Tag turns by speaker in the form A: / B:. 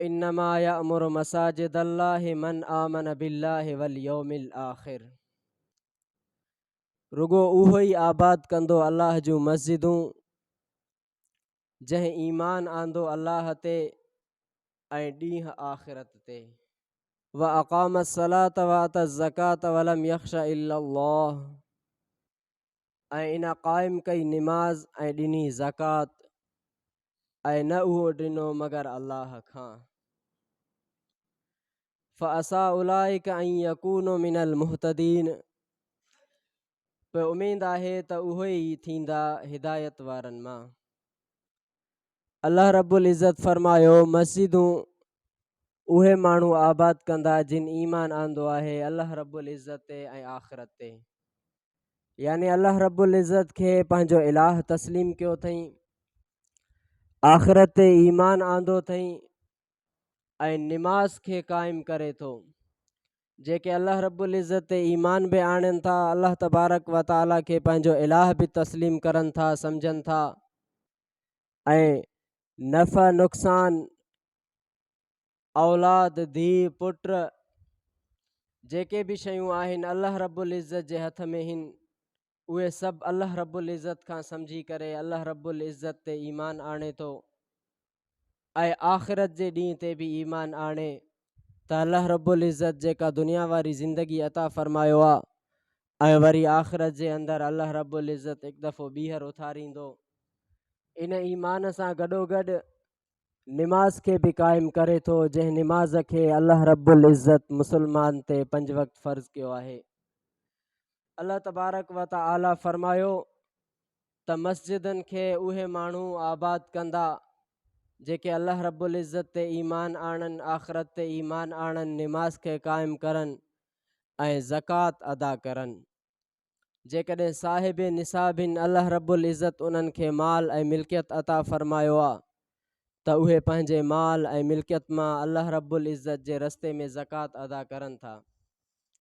A: इन्नमा यअमुरु मसाजिदल्लाहि मन आमन बिल्लाहि वल यौमिल आखिर। रुगो उहो ई आबाद कंदो अल्लाह जूं मस्जिदूं जंहिं ईमान आंदो अल्लाह ते ऐं ॾींहुं आख़िरत ते। व अक़ाम सलात व अत ज़कात वलम यख़्शा इल्लल्लाह। ऐं इन क़ाइम कई निमाज़ ऐं ॾिनी ज़कात ऐं न उहो ॾिनो मगर अल्लाह खां। फ़असा उलाइक अन यकूनु मिनल मुहतदीन। पोइ उमेद आहे त उहे ई थींदा हिदायत वारनि मां। अल्लाह रब्बुल इज़्ज़त फरमायो, मस्जिदूं उहे माण्हू आबाद कंदा जिन ईमान आंदो आहे अल्लाह रब्बुल इज़्ज़त ते ऐं आख़िरत ते। यानी अल्लाह रब्बुल इज़्ज़त खे पंहिंजो इलाह तस्लीम कयो अथई, आख़िरत ते ईमान आंदो अथई ऐं निमाज़ खे क़ाइमु करे थो। जेके अल्लाह रब्बुल इज़्ज़त ते ईमान बि आणनि था, अल्लाह तबारक व ताला खे पंहिंजो इलाह बि तस्लीम करनि था, सम्झनि था ऐं नफ़ा नुक़सान, औलाद, धीउ पुट, जेके बि शयूं आहिनि अल्लाह रब्बुल इज़्ज़त जे हथ में आहिनि, उहे सभु अल्लाह रब्बुल इज़्ज़त खां सम्झी करे अल्लाह रब्बुल इज़्ज़त ते ईमान आणे थो ऐं आख़िरत जे ॾींहं ते बि ईमान आणे त अल्लाह रब्बुल इज़्ज़त जेका दुनिया वारी ज़िंदगी अता फ़रमायो आहे ऐं वरी आख़िरत जे अंदरि अल्लाह रब्बुल इज़्ज़त हिकु दफ़ो ॿीहर उथारींदो। इन ईमान सां गॾोगॾु निमाज़ खे बि क़ाइमु करे थो, जंहिं निमाज़ खे अल्लाह रब्बुल इज़्ज़त मुसलमान ते 5 वक़्त फ़र्ज़ कयो आहे। अल्लाह तबारक व तआला फरमायो त मस्जिदनि खे उहे माण्हू आबाद कंदा जेके अल्लाह रब्बुल इज़्ज़त ते ईमान आणनि, आख़िरत ते ईमान आणनि, निमाज़ खे क़ाइमु करनि ऐं ज़कात अदा करनि। जेकॾहिं साहिब निसाबिन अल्लाह रब्बुल इज़्ज़त उन्हनि खे माल ऐं मिल्कियत अता फ़रमायो आहे त उहे पंहिंजे माल ऐं मिल्कियत मां अल्लाह रब्बुल इज़्ज़त जे रस्ते में ज़कात अदा करनि था।